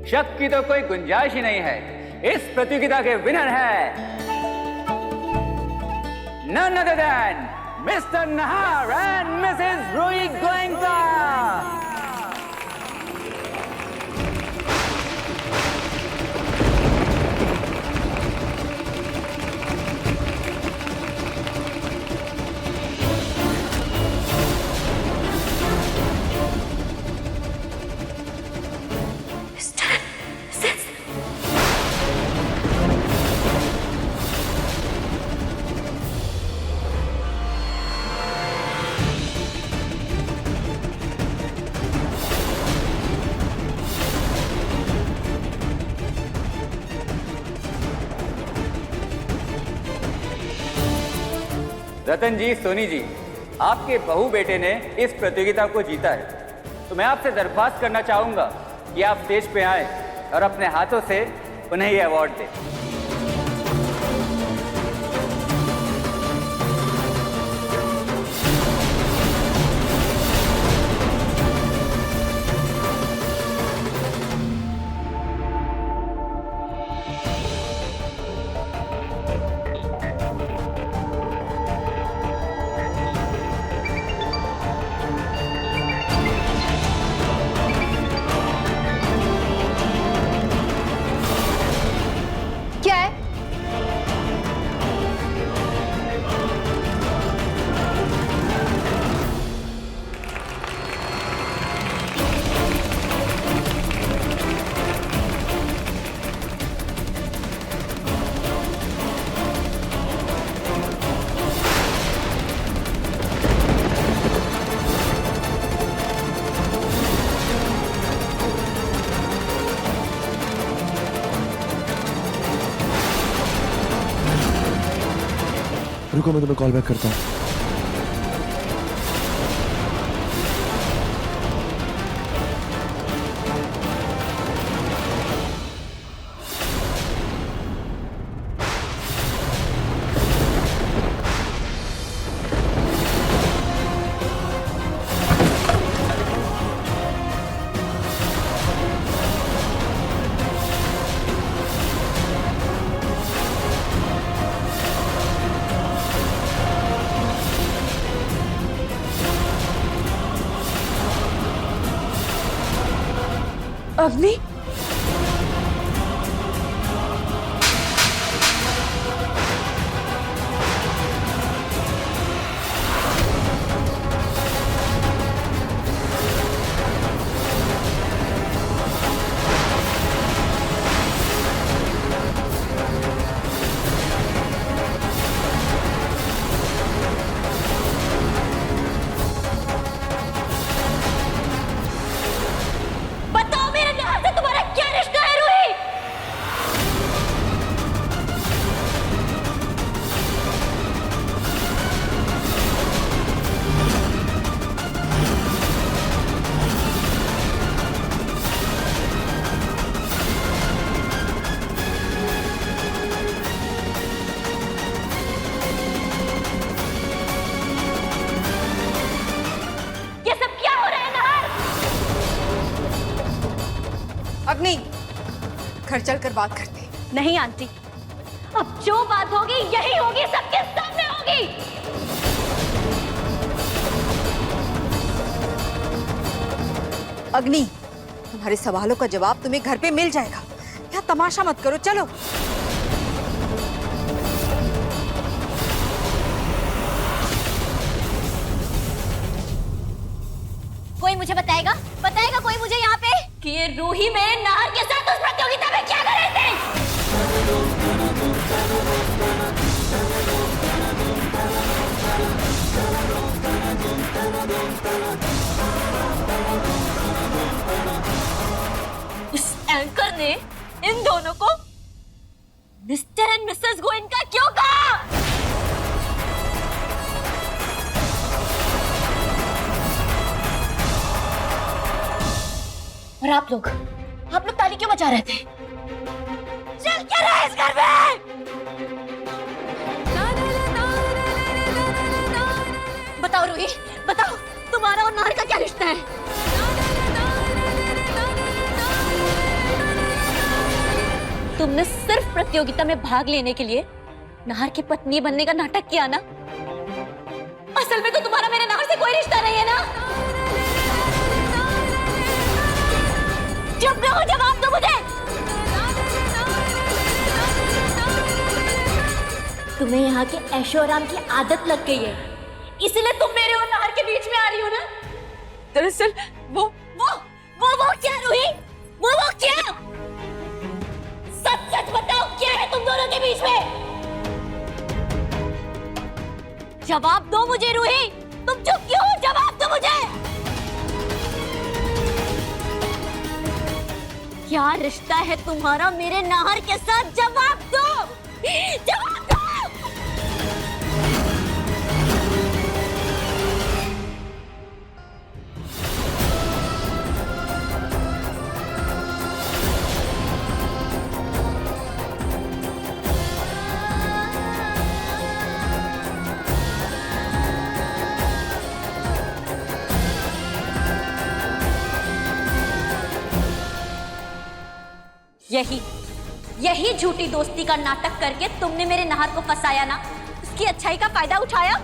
शक की तो कोई गुंजाइश ही नहीं है। इस प्रतियोगिता के विनर है none other than Mr. Nahar and Mrs. Rui Goenka। रतन जी, सोनी जी, आपके बहू बेटे ने इस प्रतियोगिता को जीता है, तो मैं आपसे दरख्वास्त करना चाहूंगा कि आप स्टेज पे आए और अपने हाथों से उन्हें ये अवार्ड दें। क्या है? रुको, मैं तुम्हें कॉल बैक करता हूँ। अग्नि, बताओ मेरे नहर से तुम्हारा घर चलकर बात करते हैं। नहीं आंटी, अब जो बात होगी यही होगी, सबके सामने होगी। अग्नि, तुम्हारे सवालों का जवाब तुम्हें घर पे मिल जाएगा। यहाँ तमाशा मत करो, चलो। कोई मुझे बताएगा कोई मुझे यहाँ पे कि ये रूही मेरे नाहर के साथ उस प्रतियोगिता में क्या कर रहे थे? इस एंकर ने इन दोनों को मिस्टर एंड मिसेस गोयनका क्यों कहा? और आप लोग ताली क्यों बजा रहे थे? चल क्या रहा है इस घर में? बताओ रूही, बताओ तुम्हारा और नाहर का क्या रिश्ता है? तुमने सिर्फ प्रतियोगिता में भाग लेने के लिए नाहर की पत्नी बनने का नाटक किया ना? असल में तो तुम्हारा मेरे नाहर से कोई रिश्ता नहीं है ना? चुप रहो, जवाब दो मुझे। तुम्हें यहाँ के ऐशो आराम की आदत लग गई है, इसलिए तुम मेरे और नाहर के बीच में आ रही हो ना? दरअसल वो क्या रूही? वो क्या? सच सच बताओ, क्या है तुम दोनों के बीच में? जवाब दो मुझे रूही, तुम चुप क्यों हो? जवाब दो मुझे। क्या रिश्ता है तुम्हारा मेरे नाहर के साथ? जवाब दो, जवाब दो। यही झूठी दोस्ती का नाटक करके तुमने मेरे नाहर को फंसाया ना? उसकी अच्छाई का फायदा उठाया?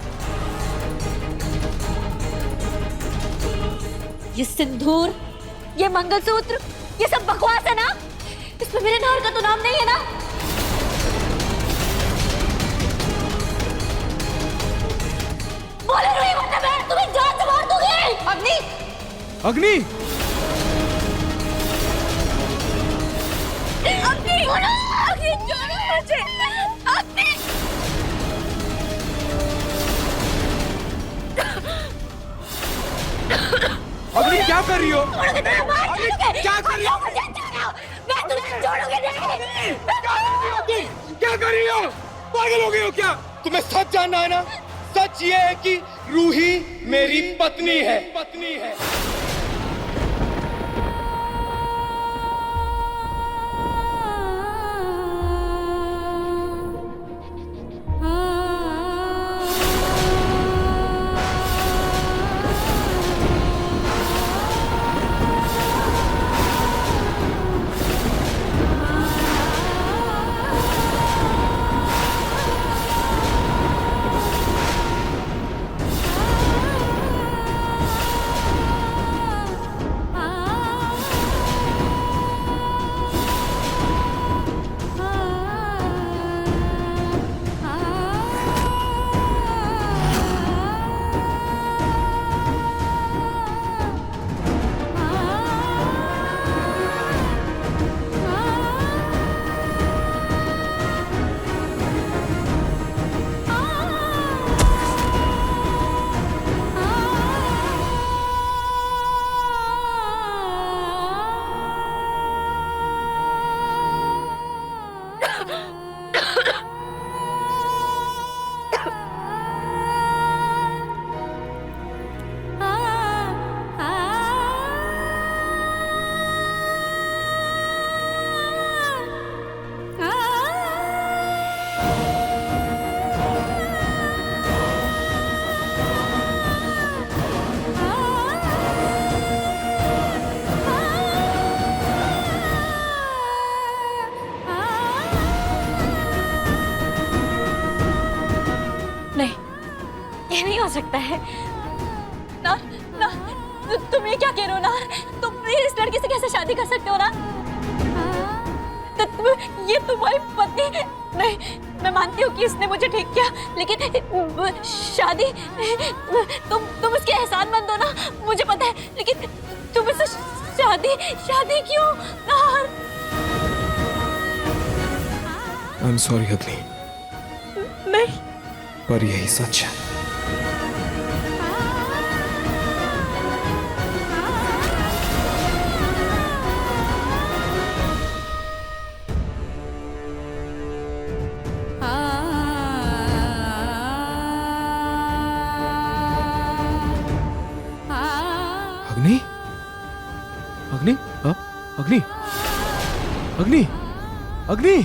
ये सिंदूर, ये मंगलसूत्र, ये सब बकवास है ना? इसमें मेरे नाहर का तो नाम नहीं है ना? बोले रूही, वरना मैं तुम्हें जान से मार दूंगी। अग्नि, अग्नि, अग्नि, अग्नि, छोड़ो मुझे, अग्नि। अग्नि क्या कर रही हो? क्या कर रही हो? मैं तुम्हें छोड़ूंगी नहीं। क्या कर रही हो? पागल हो गई हो क्या? तुम्हें सच जानना है ना? सच ये है कि रूही मेरी पत्नी है। ये नहीं हो सकता है ना, ना, तुम ये क्या कह रहे हो ना? तुम इस लड़के से कैसे शादी कर सकते हो ना? ये तुम्हारी पत्नी नहीं, मैं मानती हूँ कि इसने मुझे ठीक किया, लेकिन शादी तुम उसके एहसानमंद हो ना, मुझे पता है, लेकिन तुम इससे शादी क्यों? नार, आई एम सॉरी अग्नि, नहीं, पर यही सच है। अग्नि, अग्नि, अग्नि, अग्नि, अग्नि,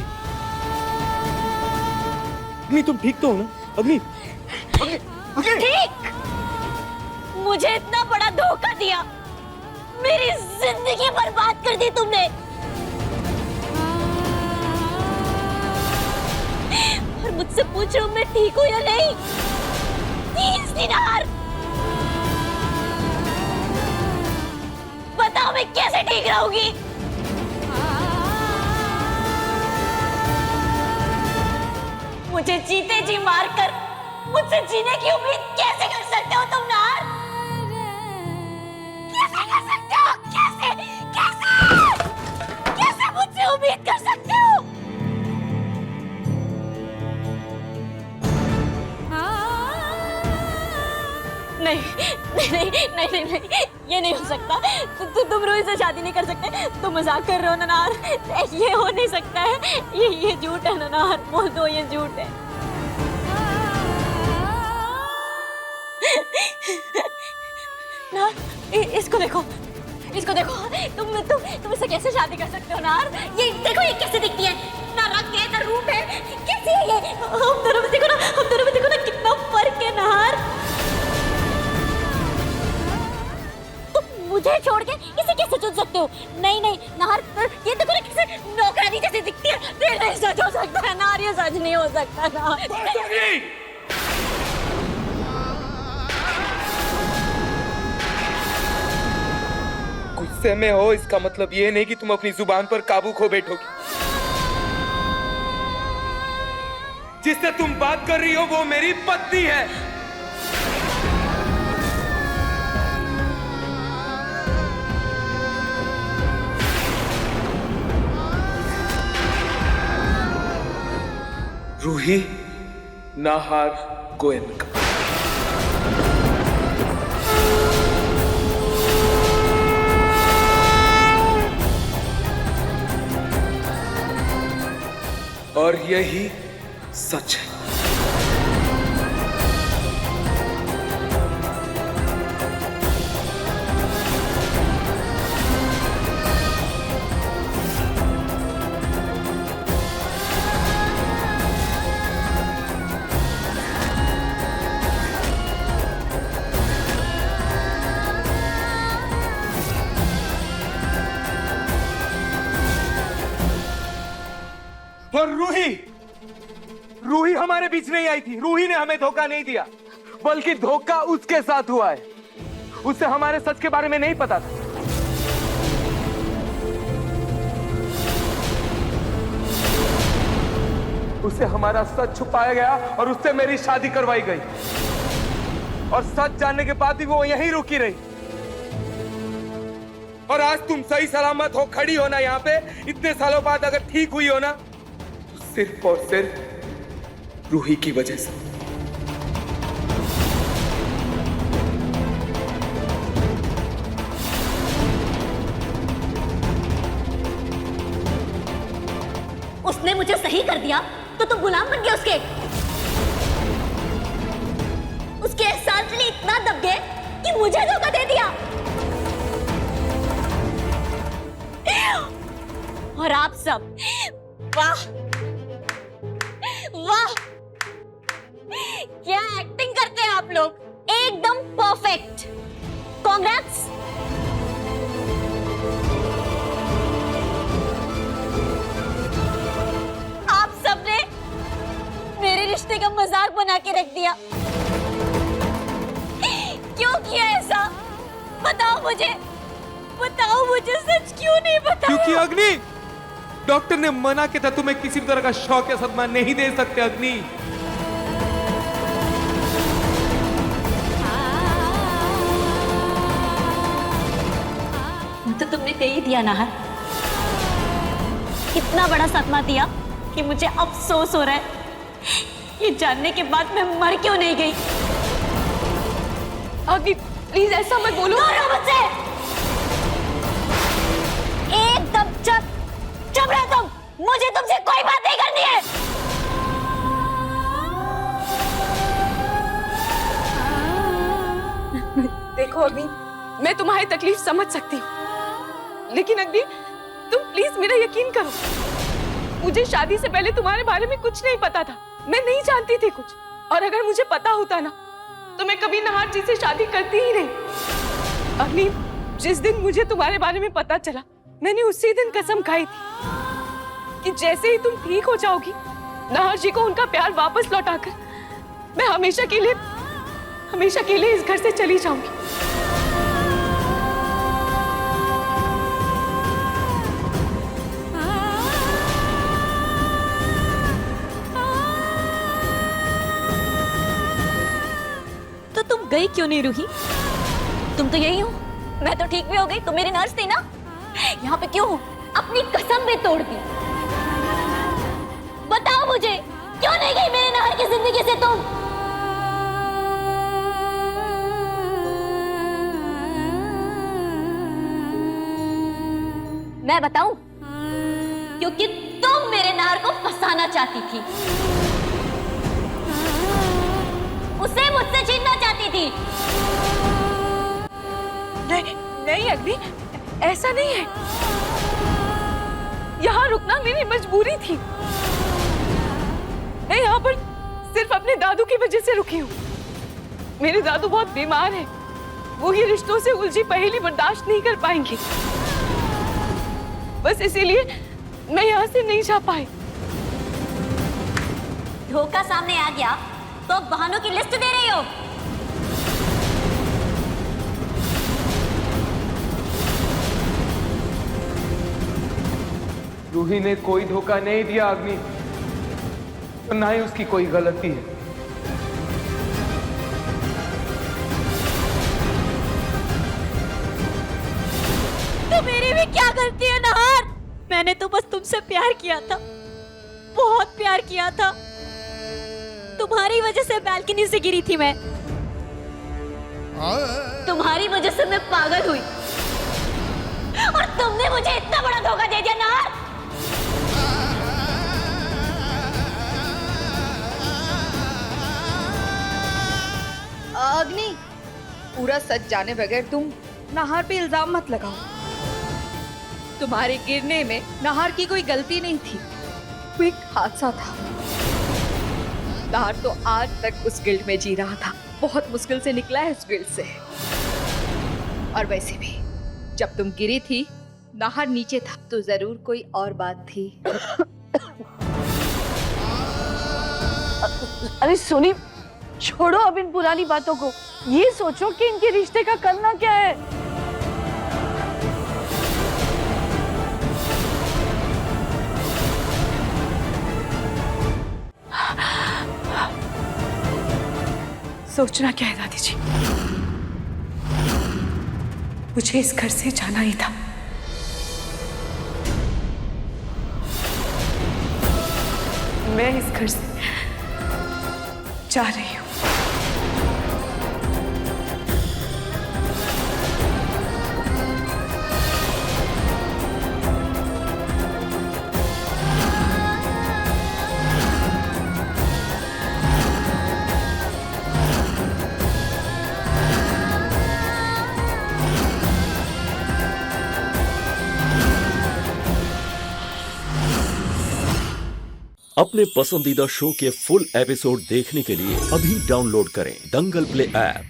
अग्नि, तुम ठीक तो हो ना? अग्नि, ठीक? मुझे इतना बड़ा धोखा दिया, मेरी जिंदगी बर्बाद कर दी तुमने। और मुझसे पूछ रहे हो मैं ठीक हूँ या नहीं? 30 दिनार, बताओ मैं कैसे ठीक रहूंगी? मुझे जीते जी मारकर मुझसे जीने की उम्मीद कैसे कर सकते हो तुम नार? कैसे कर सकते हो? कैसे कैसे कैसे मुझसे उम्मीद कर सकते हो? नहीं नहीं नहीं नहीं नहीं, नहीं, ये नहीं हो सकता। तुम रूही से शादी नहीं कर सकते। तुम मजाक कर रहे हो ननार, ये हो नहीं सकता है। ये झूठ है ननार, बोल दो ये झूठ है। नार, इसको देखो, इसको देखो, तुम इससे कैसे शादी कर सकते हो नार? ये देखो ये कैसे दिखती है ना, रंग है ना रूप है, कैसे है ये? हम दोनों में देखो ना, हम दोनों में देखो ना कितना फर्क है नार। मुझे छोड़ के इसे कैसे चुन सकते हो? नहीं नहीं नार, ये देखो ना कैसे नौकरानी जैसी दिखती है। ये नहीं सच हो सकता है नार, ये सच नहीं हो सकता नार। गुस्से में हो इसका मतलब ये नहीं कि तुम अपनी जुबान पर काबू खो बैठोगी। जिससे तुम बात कर रही हो वो मेरी पत्नी है। रूही नाहर गोयनका। और यही सच है। और रूही हमारे बीच नहीं आई थी। रूही ने हमें धोखा नहीं दिया, बल्कि धोखा उसके साथ हुआ है। उसे हमारे सच के बारे में नहीं पता था। उसे हमारा सच छुपाया गया और उससे मेरी शादी करवाई गई। और सच जानने के बाद भी वो यहीं रुकी रही। और आज तुम सही सलामत हो, खड़ी हो ना यहाँ पे, इतने सालों बाद अगर ठीक हुई हो ना, सिर्फ और सिर्फ रूही की वजह से। उसने मुझे सही कर दिया तो तुम गुलाम बन गए उसके। उसके एहसान के लिए इतना दब गए कि मुझे धोखा दे दिया। और आप सब, वाह वाह, क्या एक्टिंग करते हैं आप लोग, एकदम परफेक्ट। कांग्रेट्स। आप सबने मेरे रिश्ते का मजाक बना के रख दिया। क्यों किया ऐसा? बताओ मुझे सच क्यों नहीं बताया? क्योंकि अग्नि, डॉक्टर ने मना किया था, तुम्हें किसी भी तरह का शौक या सदमा नहीं दे सकते अग्नि। तो तुमने दे ही दिया ना, इतना बड़ा सदमा दिया कि मुझे अफसोस हो रहा है ये जानने के बाद मैं मर क्यों नहीं गई। अग्नि प्लीज ऐसा मत बोलो। मुझसे एकदम चुप रहो तुम। मुझे तुमसे कोई बात नहीं करनी है। देखो अग्नि, मैं तुम्हारी तकलीफ समझ सकती हूँ, लेकिन अग्नि तुम प्लीज मेरा यकीन करो। मुझे शादी से पहले तुम्हारे बारे में कुछ नहीं पता था, मैं नहीं जानती थी कुछ। और अगर मुझे पता होता ना तो मैं कभी नहार जी से शादी करती ही नहीं। अग्नि, जिस दिन मुझे तुम्हारे बारे में पता चला, मैंने उसी दिन कसम खाई थी कि जैसे ही तुम ठीक हो जाओगी, नहार जी को उनका प्यार वापस लौटाकर मैं हमेशा के लिए इस घर से चली जाऊंगी। तो तुम गई क्यों नहीं रूही? तुम तो यही हो। मैं तो ठीक भी हो गई, तुम मेरी नर्स थी ना। यहाँ पे क्यों हो? अपनी कसम भी तोड़ दी। बताओ मुझे, क्यों नहीं गई मेरे नहर की जिंदगी से तुम? मैं बताऊं? क्योंकि तुम मेरे नहर को फंसाना चाहती थी, उसे मुझसे छीनना चाहती थी। नहीं अग्नि, ऐसा नहीं है। यहाँ रुकना मेरी मजबूरी थी। मैं यहाँ पर सिर्फ अपने दादू की वजह से रुकी हूँ। मेरे दादू बहुत बीमार हैं, वो ही रिश्तों से उलझी पहेली बर्दाश्त नहीं कर पाएंगे। बस इसीलिए मैं यहाँ से नहीं जा पाई। धोखा सामने आ गया तो अब बहानों की लिस्ट दे रही हो। रूही ने कोई धोखा नहीं दिया अग्नि, और ना ही उसकी कोई गलती है। तो मेरी भी क्या गलती है नहार? मैंने तो बस तुमसे प्यार किया था, बहुत प्यार किया था। तुम्हारी वजह से बालकनी से गिरी थी मैं, तुम्हारी वजह से मैं पागल हुई, और तुमने मुझे इतना बड़ा धोखा दे दिया नहार। अग्नि, पूरा सच जाने बगैर तुम नाहर पे इल्जाम मत लगाओ। तुम्हारे गिरने में नाहर की कोई गलती नहीं थी, वो एक हादसा था। नाहर तो आज तक उस गिल्ड में जी रहा था, बहुत मुश्किल से निकला है इस गिल्ड से। और वैसे भी जब तुम गिरी थी, नाहर नीचे था, तो जरूर कोई और बात थी। अरे सोनी, छोड़ो अब इन पुरानी बातों को। ये सोचो कि इनके रिश्ते का करना क्या है। सोचना क्या है दादी जी, मुझे इस घर से जाना ही था। मैं इस घर से जा रही हूँ। अपने पसंदीदा शो के फुल एपिसोड देखने के लिए अभी डाउनलोड करें दंगल प्ले ऐप।